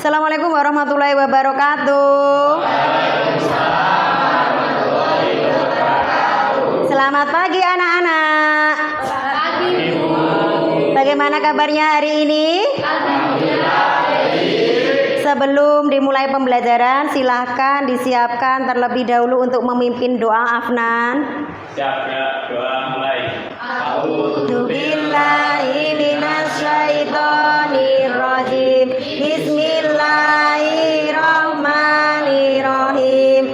Assalamualaikum warahmatullahi wabarakatuh. Selamat pagi anak-anak. Pagi, Bu. Bagaimana kabarnya hari ini? Alhamdulillah. Sebelum dimulai pembelajaran, silahkan disiapkan terlebih dahulu untuk memimpin doa Afnan. Siap, doa mulai. A'udzu billahi minasyaitonir rajim. Bismillahirrahmanirrahim.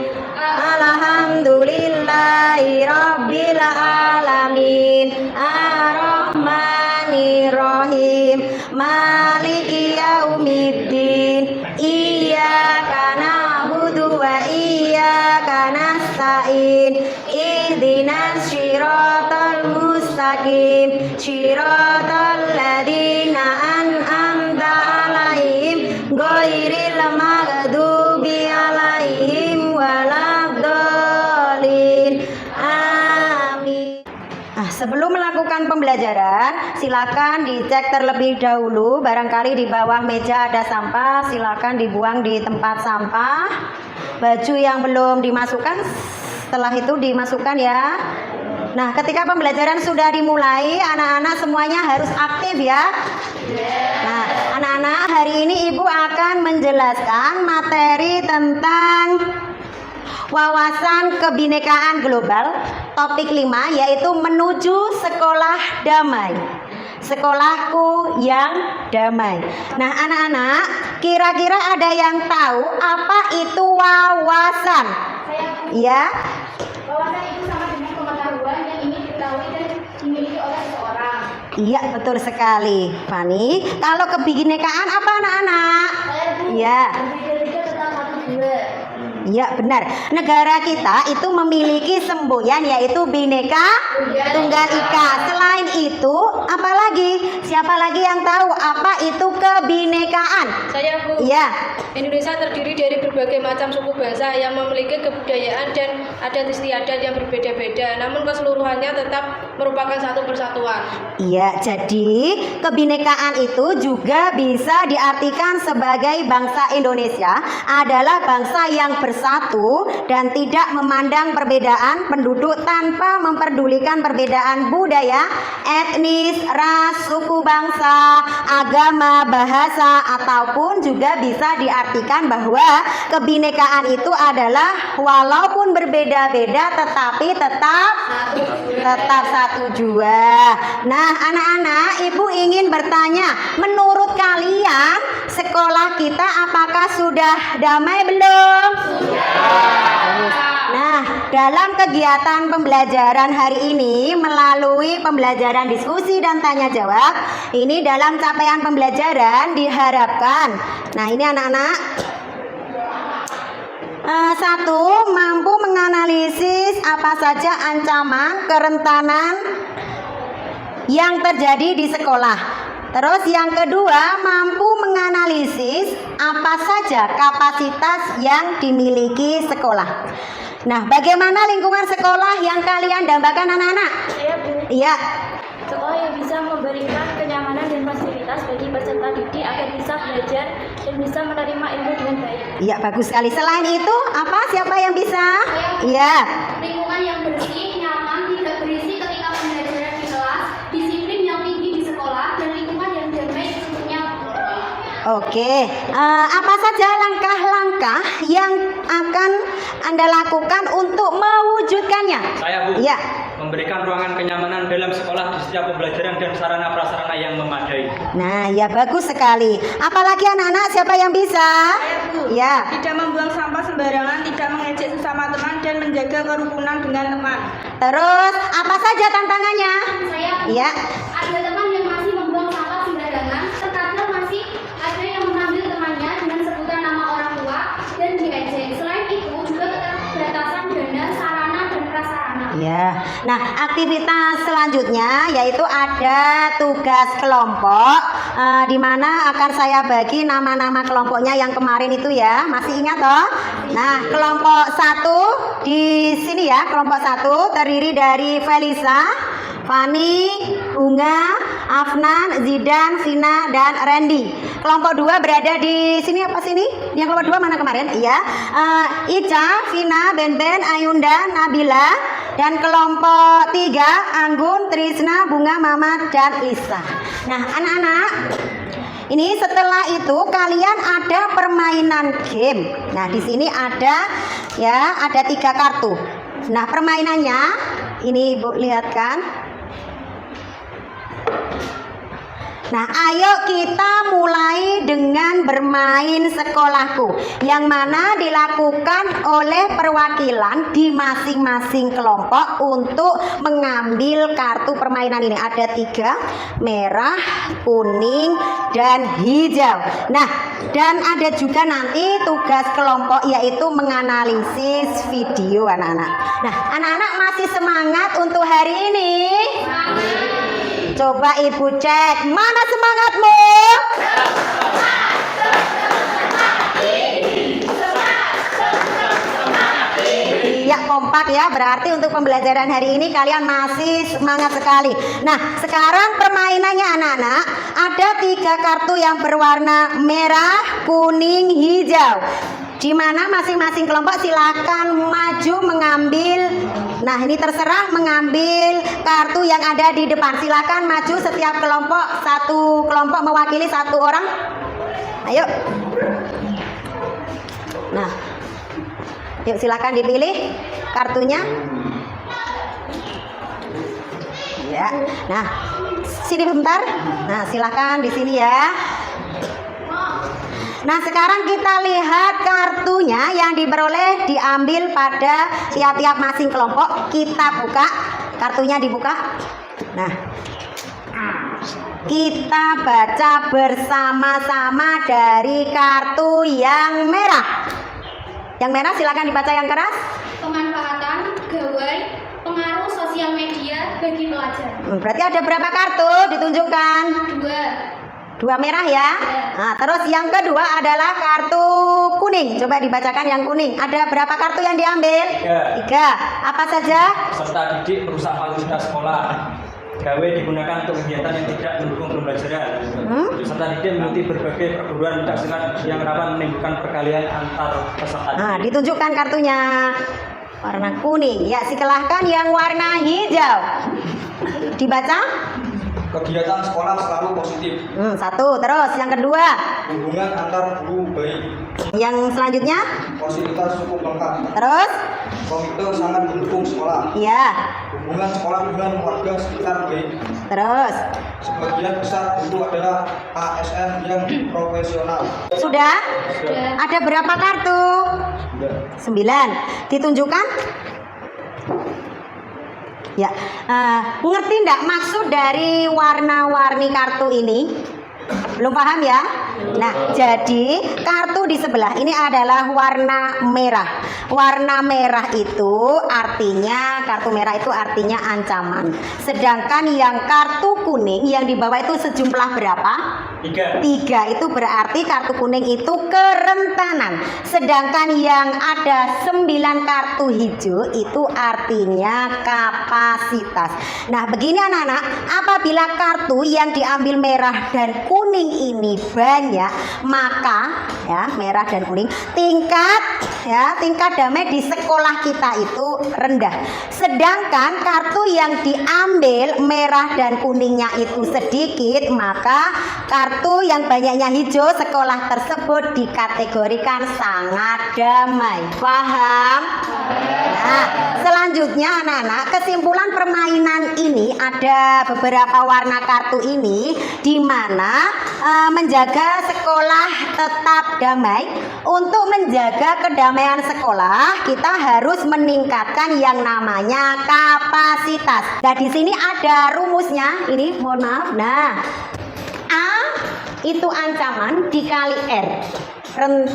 Alhamdulillahi rabbil alamin. Ar-Rahmanirrahim. Maliki yaumiddin. Iyyaka na'budu wa iyyaka nasta'in. Ihdinas siratal mustaqim. Siratal ladzina an'amta 'alaihim ghairil maghdubi 'alaihim waladdallin. Amin. Sebelum melakukan pembelajaran, silakan dicek terlebih dahulu. Barangkali di bawah meja ada sampah, silakan dibuang di tempat sampah. Baju yang belum dimasukkan, setelah itu dimasukkan ya. Nah, ketika pembelajaran sudah dimulai, anak-anak semuanya harus aktif ya. Nah, anak-anak, hari ini Ibu akan menjelaskan materi tentang wawasan kebinekaan global, topik 5, yaitu menuju sekolah damai. Sekolahku yang damai. Nah, anak-anak, kira-kira ada yang tahu apa itu wawasan? Ya. Wawasan itu sama dengan pengetahuan yang ingin diketahui dan dimiliki oleh seseorang. Iya, betul sekali, Fani. Kalau kebinekaan apa anak-anak? Ya. Berbeda-beda tentang satu dua. Ya, benar. Negara kita itu memiliki semboyan yaitu Bhinneka Tunggal Ika. Selain itu, apalagi? Siapa lagi yang tahu apa itu kebinekaan? Saya, Bu. Ya. Indonesia terdiri dari berbagai macam suku bangsa yang memiliki kebudayaan dan adat istiadat yang berbeda-beda, namun keseluruhannya tetap merupakan satu persatuan. Iya, jadi kebinekaan itu juga bisa diartikan sebagai bangsa Indonesia adalah bangsa yang bersatu dan tidak memandang perbedaan penduduk tanpa memperdulikan perbedaan budaya, etnis, ras, suku bangsa, agama, bahasa, ataupun juga bisa diartikan bahwa kebinekaan itu adalah walaupun berbeda-beda tetapi tetap satu jua. Nah, anak-anak, Ibu ingin bertanya, menurut kalian sekolah kita apakah sudah damai belum? Nah, dalam kegiatan pembelajaran hari ini melalui pembelajaran diskusi dan tanya jawab, ini dalam capaian pembelajaran diharapkan. Nah, ini anak-anak. Satu, mampu menganalisis apa saja ancaman, kerentanan yang terjadi di sekolah. Terus yang kedua, mampu menganalisis apa saja kapasitas yang dimiliki sekolah. Nah, bagaimana lingkungan sekolah yang kalian dambakan anak-anak? Saya, Bu. Iya. Sekolah yang bisa memberikan kenyamanan dan fasilitas bagi peserta didik agar bisa belajar dan bisa menerima ilmu dengan baik. Iya, bagus sekali. Selain itu, apa? Siapa yang bisa? Iya. Lingkungan yang bersih, nyaman, tidak berisi ketika pembelajaran di kelas, disiplin yang tinggi di sekolah, dan lingkungan yang damai tentunya. Oke, apa saja langkah-langkah yang akan Anda lakukan untuk mewujudkannya? Saya, Bu. Iya. Memberikan ruangan kenyamanan dalam sekolah di setiap pembelajaran dan sarana prasarana yang memadai. Nah, ya bagus sekali. Apalagi anak-anak, siapa yang bisa? Saya, Bu. Ya. Tidak membuang sampah sembarangan, tidak mengejek sesama teman, dan menjaga kerukunan dengan teman. Terus, apa saja tantangannya? Saya, Bu. Ya. Ada teman yang masih membuang sampah sembarangan, terkadang masih ada yang mengambil temannya dengan sebutan nama orang tua dan diejek. Selain itu, juga keterbatasan dana, sarana, dan prasarana. Ya. Nah, aktivitas selanjutnya yaitu ada tugas kelompok, di mana akan saya bagi nama-nama kelompoknya yang kemarin itu ya. Masih ingat toh? Nah, kelompok 1 di sini ya. Kelompok 1 terdiri dari Felisa, Fani, Bunga, Afnan, Zidan, Vina, dan Randy. Kelompok 2 berada di sini apa sini? Yang kelompok 2 mana kemarin? Iya. Ica, Vina, Ben, Ayunda, Nabila. Dan kelompok 3 Anggun, Trisna, Bunga, Mama, dan Lisa. Nah, anak-anak, ini setelah itu kalian ada permainan game. Nah, di sini ada 3 kartu. Nah, permainannya ini Ibu lihatkan. Nah, ayo kita mulai dengan bermain sekolahku, yang mana dilakukan oleh perwakilan di masing-masing kelompok untuk mengambil kartu permainan ini. Ada 3, merah, kuning, dan hijau. Nah, dan ada juga nanti tugas kelompok yaitu menganalisis video anak-anak. Nah, anak-anak masih semangat untuk hari ini? Coba Ibu cek, mana semangatmu? Iya, kompak ya, berarti untuk pembelajaran hari ini kalian masih semangat sekali. Nah, sekarang permainannya anak-anak, ada 3 kartu yang berwarna merah, kuning, hijau. Di mana masing-masing kelompok silakan maju mengambil. Nah, ini terserah mengambil kartu yang ada di depan. Silakan maju setiap kelompok, satu kelompok mewakili 1 orang. Ayo. Nah, yuk silakan dipilih kartunya. Ya. Nah, sini bentar. Nah, silakan di sini ya. Nah, sekarang kita lihat kartunya yang diperoleh diambil pada tiap-tiap masing kelompok. Kita buka, kartunya dibuka. Nah, kita baca bersama-sama dari kartu yang merah. Yang merah silakan dibaca yang keras. Pemanfaatan gawai pengaruh sosial media bagi pelajar. Berarti ada berapa kartu? Ditunjukkan. 2 merah ya. Nah, terus yang kedua adalah kartu kuning. Coba dibacakan yang kuning. Ada berapa kartu yang diambil? 3. Apa saja? Peserta didik merusak fasilitas sekolah. Gawe digunakan untuk kegiatan yang tidak mendukung pembelajaran. Peserta didik mengikuti berbagai perguruan pencaksilat yang rawan menimbulkan perkelahian antar peserta. Nah, ditunjukkan kartunya warna kuning. Ya, silahkan yang warna hijau. Dibaca? Kegiatan sekolah selalu positif. 1. Terus yang kedua? Hubungan antar guru baik. Yang selanjutnya? Fasilitas cukup lengkap. Terus? Komite sangat mendukung sekolah. Iya. Hubungan sekolah dengan warga sekitar baik. Terus? Sebagian besar guru adalah ASN yang profesional. Sudah? Ada berapa kartu? 9. Ditunjukkan? Ya, ngerti enggak maksud dari warna-warni kartu ini? Belum paham ya? Nah, jadi kartu di sebelah ini adalah warna merah. Warna merah itu artinya, kartu merah itu artinya ancaman. Sedangkan yang kartu kuning yang di bawah itu sejumlah berapa? 3. 3 itu berarti kartu kuning itu kerentanan. Sedangkan yang ada 9 kartu hijau itu artinya kapasitas. Nah, begini anak-anak, apabila kartu yang diambil merah dan kuning ini banyak, maka ya merah dan kuning tingkat damai di sekolah kita itu rendah. Sedangkan kartu yang diambil merah dan kuningnya itu sedikit, maka kartu yang banyaknya hijau, sekolah tersebut dikategorikan sangat damai. Paham? Nah, selanjutnya anak-anak, kesimpulan permainan ini ada beberapa warna kartu ini di mana menjaga sekolah tetap damai. Untuk menjaga kedamaian sekolah, kita harus meningkatkan yang namanya kapasitas. Nah, di sini ada rumusnya. Ini mohon maaf. Nah, A itu ancaman dikali R.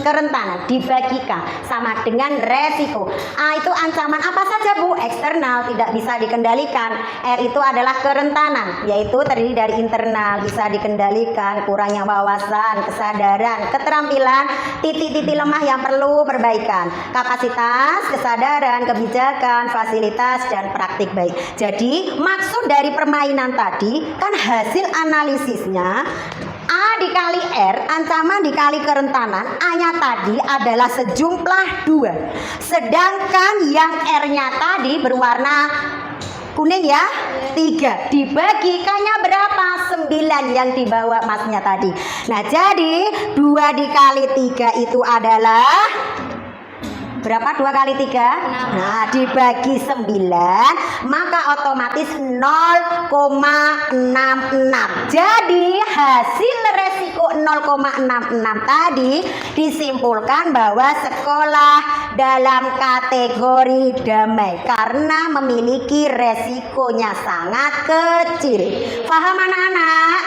kerentanan dibagikan sama dengan resiko. A itu ancaman apa saja Bu? Eksternal, tidak bisa dikendalikan. R itu adalah kerentanan, yaitu terdiri dari internal, bisa dikendalikan, kurangnya wawasan, kesadaran, keterampilan, titik-titik lemah yang perlu perbaikan, kapasitas, kesadaran, kebijakan, fasilitas, dan praktik baik. Jadi maksud dari permainan tadi kan hasil analisisnya A dikali R, ancaman dikali kerentanan, A-nya tadi adalah sejumlah 2. Sedangkan yang R-nya tadi berwarna kuning ya, 3. Dibagikannya berapa? 9 yang dibawa masnya tadi. Nah, jadi 2 dikali 3 itu adalah berapa? 2 kali 3? Nah, dibagi 9, maka otomatis 0,66. Jadi hasil resiko 0,66 tadi disimpulkan bahwa sekolah dalam kategori damai karena memiliki resikonya sangat kecil. Paham anak-anak?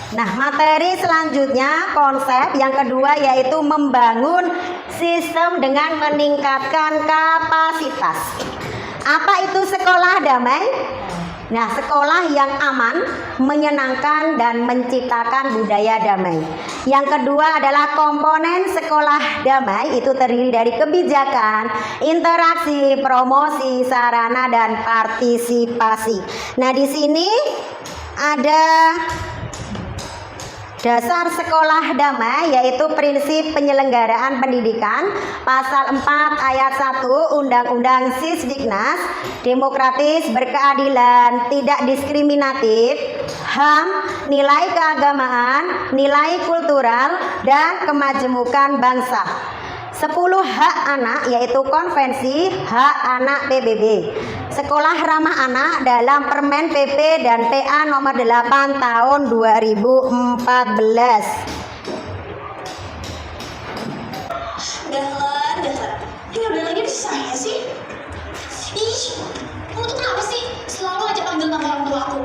Nah, materi selanjutnya konsep yang kedua yaitu membangun sistem dengan meningkatkan kapasitas. Apa itu sekolah damai? Nah, sekolah yang aman, menyenangkan dan menciptakan budaya damai. Yang kedua adalah komponen sekolah damai itu terdiri dari kebijakan, interaksi, promosi, sarana dan partisipasi. Nah, di sini ada dasar sekolah damai yaitu prinsip penyelenggaraan pendidikan pasal 4 ayat 1 Undang-Undang Sisdiknas, demokratis, berkeadilan, tidak diskriminatif, HAM, nilai keagamaan, nilai kultural, dan kemajemukan bangsa. 10 hak anak yaitu konvensi hak anak PBB. Sekolah ramah anak dalam Permen PP dan PA nomor 8 tahun 2014. Dahlan. Ini udah lagi di saya sih. Ih, kamu tuh kenapa sih selalu aja panggil nama orang tua aku?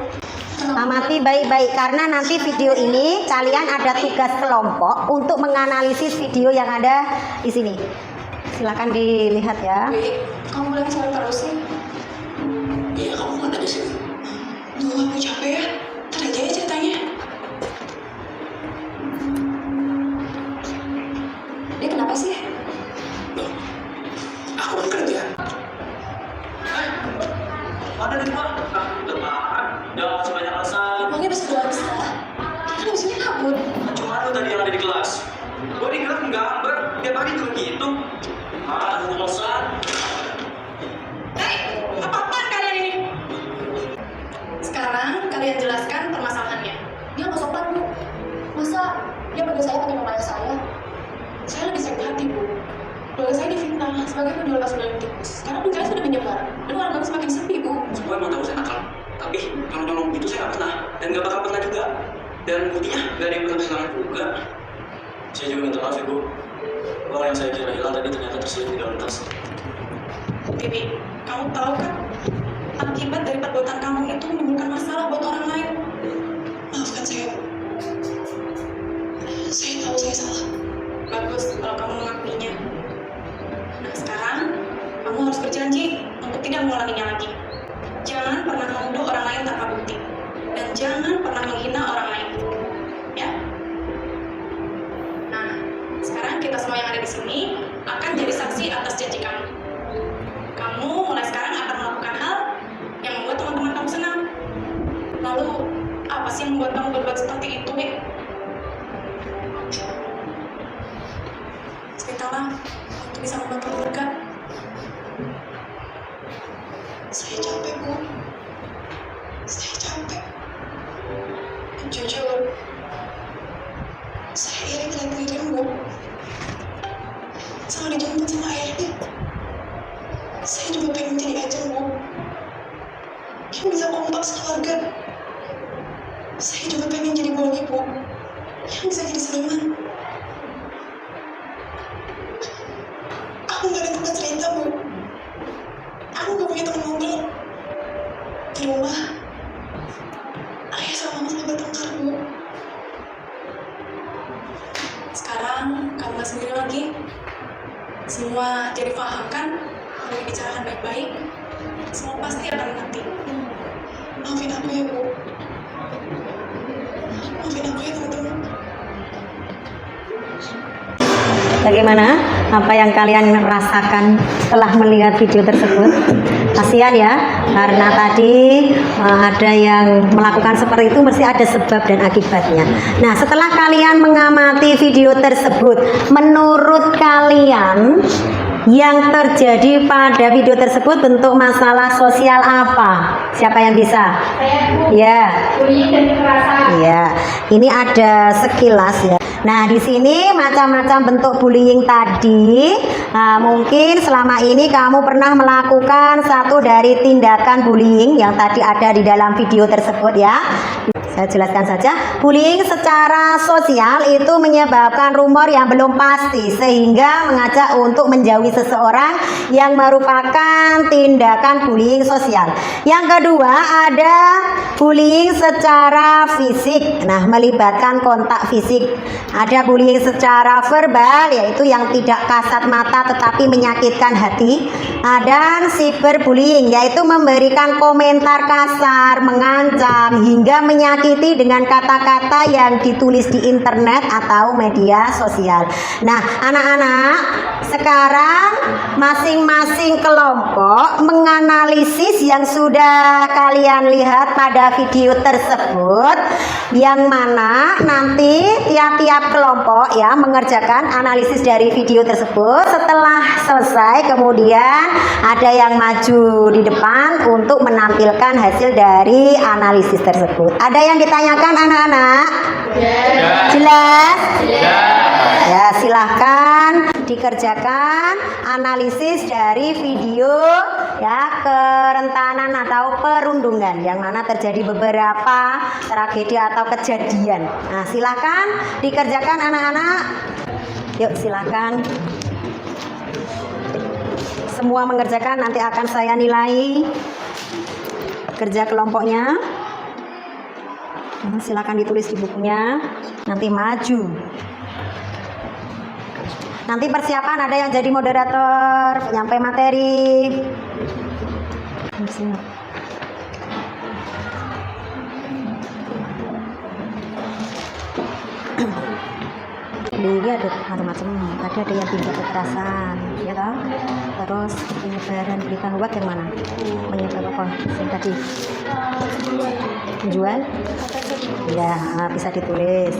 Amati baik-baik karena nanti video ini kalian ada tugas kelompok untuk menganalisis video yang ada di sini. Silakan dilihat ya. Wih, kamu mulai selalu terus sih. Iya, kamu kan ada sih. Duh, aku capek ya. Ntar aja ya ceritanya. Dia kenapa sih? Loh, aku kan kerja. Ada di rumah? Teman, jangan sebanyak alasan. Emangnya bisa doang bisa? Kan abis ini kabur. Cuma lu tadi yang ada di kelas. Gue di kelas nggambar, tiap hari juga gitu. Aduh, bosan. Hei, apa-apaan kalian ini? Sekarang kalian jelaskan permasalahannya. Dia nggak sopan, Bu. Masa dia panggil saya pakai namanya saya? Saya lagi sakit hati, Bu. Keluarga saya difitnah sebagai penjual bakso dalam tikus. Sekarang bencana sudah menyebar dan orang kami semakin sepi, Bu. Semua emang tahu saya nakal. Tapi kalau nyolong gitu saya nggak pernah dan nggak bakal pernah juga. Dan buktinya nggak ada yang pernah kehilangan juga. Saya juga minta maaf ya, Bu. Uang yang saya kira hilang tadi ternyata terselip di dalam tas. Bibi, kamu tahu kan akibat dari perbuatan kamu itu menimbulkan masalah buat orang lain. Maafkan saya, Bu. Saya tahu saya salah. Bagus kalau kamu mengakuinya. Nah, sekarang kamu harus berjanji untuk tidak mengulanginya lagi. Jangan pernah menuduh orang lain tanpa bukti. Dan jangan pernah menghina orang lain. Ya? Nah, sekarang kita semua yang ada di sini akan jadi saksi atas janji kamu. Kamu mulai sekarang akan melakukan hal yang membuat teman-teman kamu senang. Lalu, apa sih yang membuat kamu berbuat seperti itu, Wi? Ceritalah untuk bisa membantu keluarga. Saya capek, Bu. Saya capek. Jujur, saya iri ngeliat dirimu sama dijemput sama ayahnya. Saya juga pengen jadi ajeng, Bu, yang bisa kompak sekeluarga. Saya juga pengen jadi Boni, Bu, yang bisa jadi seniman. Aku gak ada tempat cerita, Bu. Aku gak punya teman ngobrol. Di rumah, ayah sama mama selalu bertengkar, Bu. Sekarang semua jadi paham kan? Kalau dibicarakan baik-baik, semua pasti akan mengerti. Maafin aku ya, Bu. Maafin aku ya, teman-teman. Bagaimana apa yang kalian rasakan setelah melihat video tersebut? Kasihan ya, karena tadi ada yang melakukan seperti itu mesti ada sebab dan akibatnya. Nah, setelah kalian mengamati video tersebut, menurut kalian yang terjadi pada video tersebut bentuk masalah sosial apa? Siapa yang bisa? Ya. Bullying dan kekerasan. Iya, ini ada sekilas ya. Nah, di sini macam-macam bentuk bullying tadi. Nah, mungkin selama ini kamu pernah melakukan satu dari tindakan bullying yang tadi ada di dalam video tersebut ya. Saya jelaskan saja, bullying secara sosial itu menyebabkan rumor yang belum pasti sehingga mengajak untuk menjauhi seseorang yang merupakan tindakan bullying sosial. Yang kedua ada bullying secara fisik. Nah, melibatkan kontak fisik. Ada bullying secara verbal yaitu yang tidak kasat mata tetapi menyakitkan hati. Dan cyberbullying yaitu memberikan komentar kasar, mengancam hingga menyakiti dengan kata-kata yang ditulis di internet atau media sosial. Nah, anak-anak, sekarang masing-masing kelompok menganalisis yang sudah kalian lihat pada video tersebut, yang mana nanti tiap-tiap kelompok ya mengerjakan analisis dari video tersebut. Setelah selesai kemudian ada yang maju di depan untuk menampilkan hasil dari analisis tersebut. Ada yang ditanyakan anak-anak? Jelas? Ya, silahkan dikerjakan analisis dari video ya kerentanan atau perundungan yang mana terjadi beberapa tragedi atau kejadian. Nah, silahkan dikerjakan anak-anak. Yuk, silahkan. Semua mengerjakan, nanti akan saya nilai kerja kelompoknya. Silakan ditulis di bukunya, nanti maju. Nanti persiapan ada yang jadi moderator, penyampai materi. Ini ada macam-macam. Tadi ada yang tindak kekerasan, ya toh? Terus penyebaran berita hoax yang mana? Menyebar apa? Yang tadi menjual? Ya, bisa ditulis.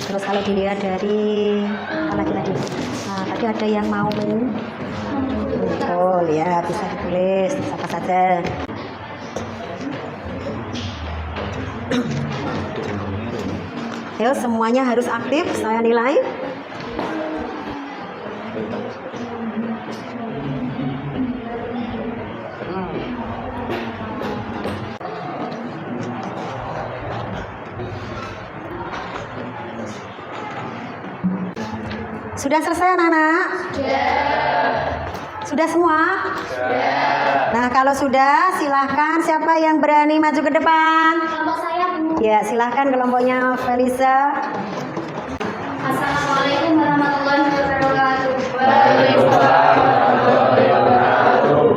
Terus kalau dilihat dari apa lagi tadi? Nah, tadi ada yang mau betul ya, bisa ditulis apa saja. Ayo, semuanya harus aktif, saya nilai. Sudah selesai anak-anak? Sudah semua? Nah, kalau sudah silahkan siapa yang berani maju ke depan? Kelompok saya, Bu. Ya, silahkan kelompoknya Felisa. Assalamualaikum warahmatullahi wabarakatuh.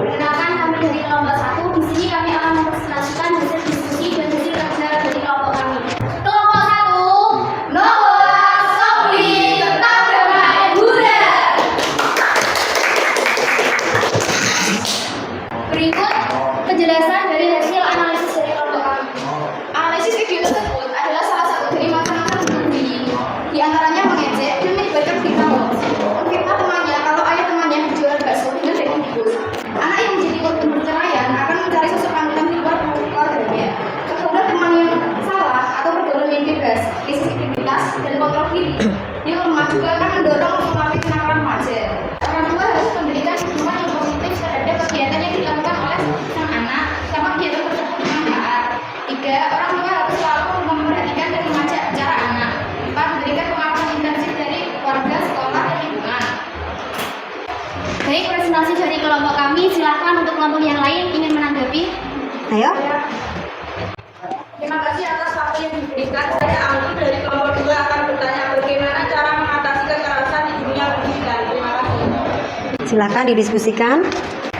Perkenalkan, kami dari kelompok 1. Di sini kami akan mempresentasikan hasil diskusi dan hasil webinar dari kelompok kami. Kelompok 1, Noah Sobri tetap damai Buddha. Berikut penjelasan dari hasil analisis dari kelompok kami. Analisis video tersebut adalah salah satu dari macam-macam bullying. Di antaranya mengejek dan menyebarkan berita hoax. Memfitnah temannya kalau ayah temannya menjual bakso dengan daging tikus. Anak yang menjadi korban perceraian akan mencari sosok panutan di luar keluarganya. Kedua teman yang salah atau pergaulan yang bebas, krisis integritas dan kontrol diri. Yang lemah juga akan mendorong untuk melakukan kenakalan remaja. Orang tua harus memberikan dukungan yang positif terhadap kegiatan yang dilakukan oleh sang anak, sama kegiatan tersebut bermanfaat. 3. Orang tua harus selalu memperhatikan dan mengajak bicara anak. 4. Memberikan pengawasan intensif dari keluarga, sekolah, dan lingkungan. Baik, presentasi dari kelompok kami. Silakan untuk kelompok yang lain ingin menanggapi. Ayo. Terima kasih atas waktu yang diberikan. Saya Anggi dari kelompok 2 akan bertanya bagaimana cara mengatasi kekerasan di dunia pendidikan. Terima kasih. Silakan didiskusikan.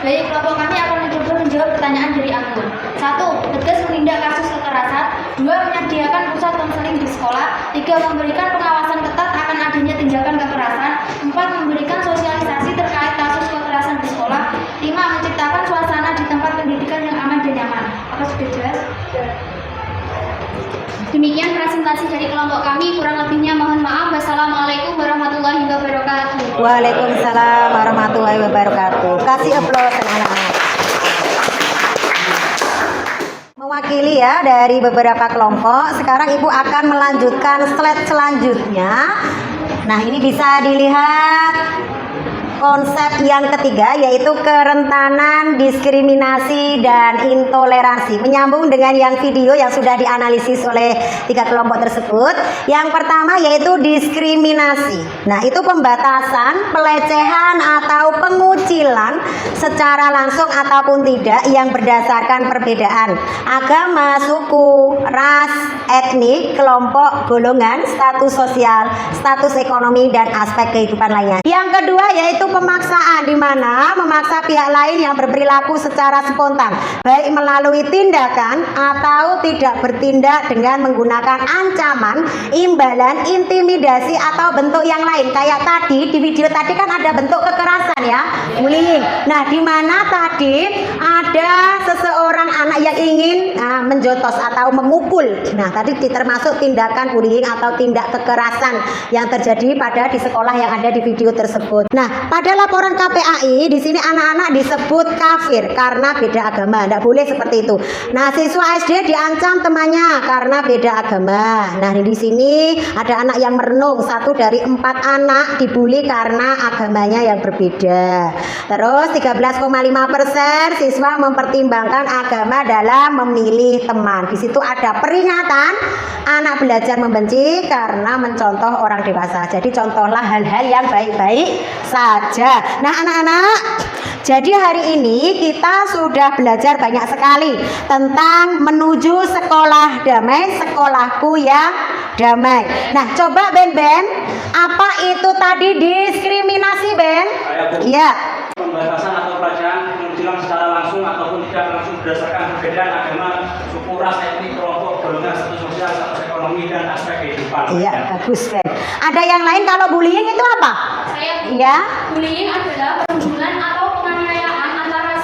Baik, kelompok kami akan mencoba menjawab pertanyaan dari akun. 1. Tegas menindak kasus kekerasan. 2. Menyediakan pusat konseling di sekolah. 3. Memberikan pengawasan ketat akan adanya tindakan kekerasan. 4. Memberikan sosialisasi terkait kasus kekerasan di sekolah. 5. Menciptakan suasana di tempat pendidikan yang aman dan nyaman. Apa sudah jelas? Demikian presentasi dari kelompok kami. Kurang lebihnya mohon maaf. Wassalamualaikum warahmatullahi wabarakatuh. Waalaikumsalam warahmatullahi wabarakatuh. Kasih aplaus anak-anak. Mewakili ya dari beberapa kelompok. Sekarang Ibu akan melanjutkan slide selanjutnya. Nah, ini bisa dilihat konsep yang ketiga, yaitu kerentanan, diskriminasi, dan intoleransi. Menyambung dengan yang video yang sudah dianalisis oleh 3 kelompok tersebut. Yang pertama yaitu diskriminasi. Nah, itu pembatasan, pelecehan, atau pengucilan secara langsung ataupun tidak yang berdasarkan perbedaan agama, suku, ras, etnik, kelompok, golongan, status sosial, status ekonomi, dan aspek kehidupan lainnya. Yang kedua yaitu pemaksaan, di mana memaksa pihak lain yang berperilaku secara spontan, baik melalui tindakan atau tidak bertindak dengan menggunakan ancaman, imbalan, intimidasi, atau bentuk yang lain. Kayak tadi di video tadi kan ada bentuk kekerasan ya, bullying. Nah, di mana tadi ada seseorang anak yang ingin menjotos atau memukul. Nah, tadi termasuk tindakan bullying atau tindak kekerasan yang terjadi pada di sekolah yang ada di video tersebut. Nah, pada laporan KPAI di sini anak-anak disebut kafir karena beda agama. Tidak boleh seperti itu. Nah, siswa SD diancam temannya karena beda agama. Nah, di sini ada anak yang merenung, 1 dari 4 anak dibully karena agamanya yang berbeda. Terus 13,5% siswa mempertimbangkan agama dalam memilih teman. Di situ ada peringatan anak belajar membenci karena mencontoh orang dewasa. Jadi contohlah hal-hal yang baik-baik saja. Nah, anak-anak, jadi hari ini kita sudah belajar banyak sekali tentang menuju sekolah damai, sekolahku yang damai. Nah, coba Ben, apa itu tadi diskriminasi, Ben? Iya. Pembatasan atau pelecehan, pengucilan secara langsung ataupun tidak langsung berdasarkan perbedaan agama, suku, ras, etnik, kelompok, golongan, status sosial, status ekonomi, dan aspek kehidupan. Iya, bagus, Ben. Ada yang lain kalau bullying itu apa? Iya. Bullying adalah perburuan atau penganiayaan antara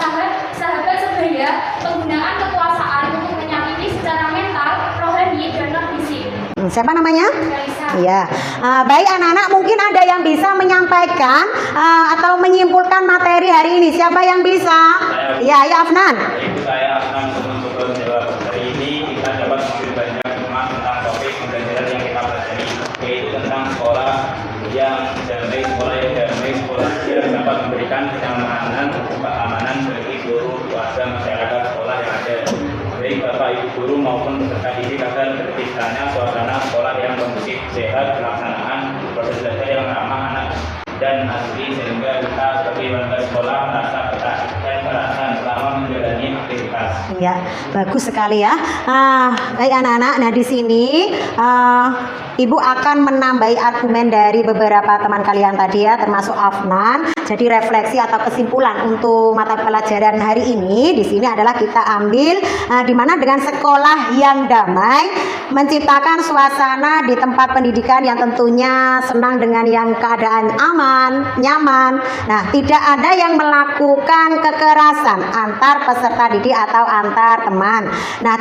sahabat sebaya, penggunaan kekuasaan untuk menyakiti secara mental, rohani, dan non-fisik. Siapa namanya? Raisa. Iya. Baik anak-anak, mungkin ada yang bisa menyampaikan atau menyimpulkan materi hari ini. Siapa yang bisa? Iya, ya Afnan. Saya akan mencoba menjawab. Hari ini kita dapat mengambil banyak hikmah tentang topik pembelajaran yang kita pelajari, yaitu tentang sekolah yang damai, sekolah yang damai, sekolah yang dapat memberikan kenyamanan, keamanan bagi guru, keluarga, masyarakat sekolah yang ada. Baik Bapak Ibu guru maupun peserta didik agar terciptanya suasana sekolah yang kondusif, sehat, pelaksanaan proses belajar yang ramah anak dan asli, sehingga kita sebagai warga sekolah merasa betah dan merasa selama menjalani aktivitas. Iya, bagus sekali ya. Baik anak-anak, nah di sini Ibu akan menambahi argumen dari beberapa teman kalian tadi ya, termasuk Afnan. Jadi refleksi atau kesimpulan untuk mata pelajaran hari ini di sini adalah kita ambil di mana dengan sekolah yang damai menciptakan suasana di tempat pendidikan yang tentunya senang dengan yang keadaan aman, nyaman. Nah, tidak ada yang melakukan kekerasan antar peserta didik atau antar teman. Nah,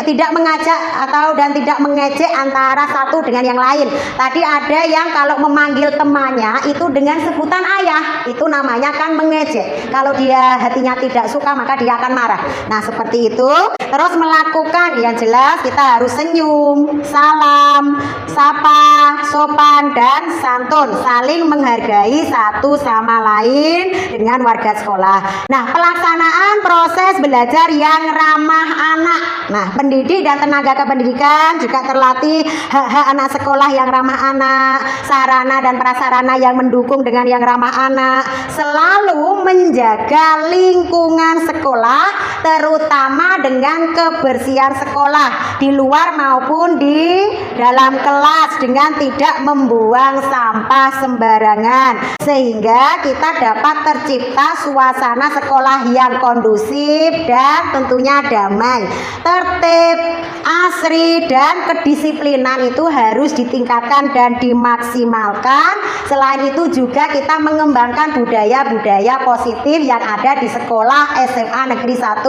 tidak mengajak atau dan tidak mengejek antara satu dengan yang lain. Tadi ada yang kalau memanggil temannya itu dengan sebutan ayah, itu namanya kan mengejek. Kalau dia hatinya tidak suka maka dia akan marah. Nah, seperti itu. Terus melakukan yang jelas kita harus senyum, salam, sapa, sopan, dan santun, saling menghargai satu sama lain dengan warga sekolah. Nah, pelaksanaan proses belajar yang ramah anak. Nah, pendidik dan tenaga kependidikan juga terlatih hak-hak anak suasana sekolah yang ramah anak, sarana dan prasarana yang mendukung dengan yang ramah anak, selalu menjaga lingkungan sekolah terutama dengan kebersihan sekolah di luar maupun di dalam kelas dengan tidak membuang sampah sembarangan sehingga kita dapat tercipta suasana sekolah yang kondusif dan tentunya damai, tertib, asri, dan kedisiplinan itu harus ditingkatkan dan dimaksimalkan. Selain itu juga kita mengembangkan budaya-budaya positif yang ada di sekolah SMA Negeri 1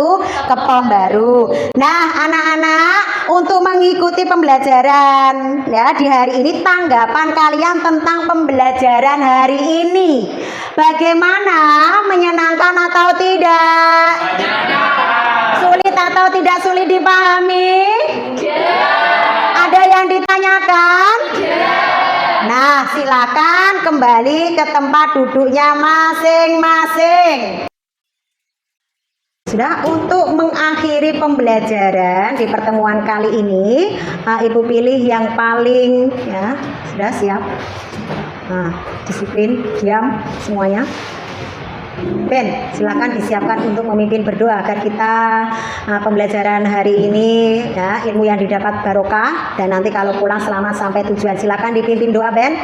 Kepong Baru. Nah, anak-anak, untuk mengikuti pembelajaran ya di hari ini, tanggapan kalian tentang pembelajaran hari ini bagaimana? Menyenangkan atau tidak? Sulit atau tidak sulit dipahami? Ada yang ditanyakan? Nah, silakan kembali ke tempat duduknya masing-masing. Sudah, untuk mengakhiri pembelajaran di pertemuan kali ini, Ibu pilih yang paling ya, sudah siap. Nah, disiplin, diam semuanya. Ben, silakan disiapkan untuk memimpin berdoa agar kita pembelajaran hari ini ya, ilmu yang didapat barokah dan nanti kalau pulang selamat sampai tujuan. Silakan dipimpin doa, Ben.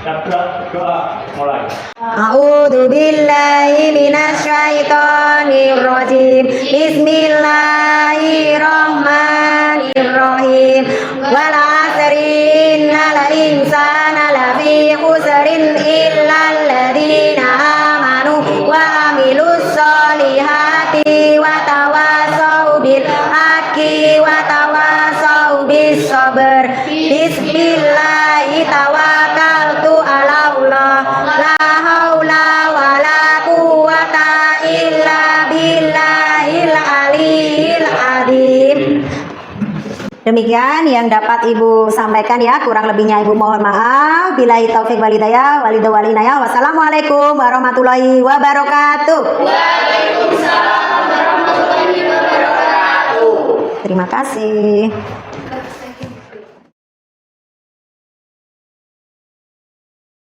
Doa mulai. A'udzu billahi minasyaitonir rajim. Bismillahirrahmanirrahim. Wal 'asri innal insana lafi khusrin illal ladzina amanu wa amilus solihati wa tawasau bil haqqi wa tawasau bis sabr. Bismillahi tawakkaltu ala Allah, la haula wala quwata illa billahil aliyil azim. Demikian yang dapat Ibu sampaikan ya, kurang lebihnya Ibu mohon maaf. Billahi taufik wal hidayah, walidaw walinaya. Wassalamualaikum warahmatullahi wabarakatuh. Waalaikumsalam warahmatullahi wabarakatuh. Terima kasih.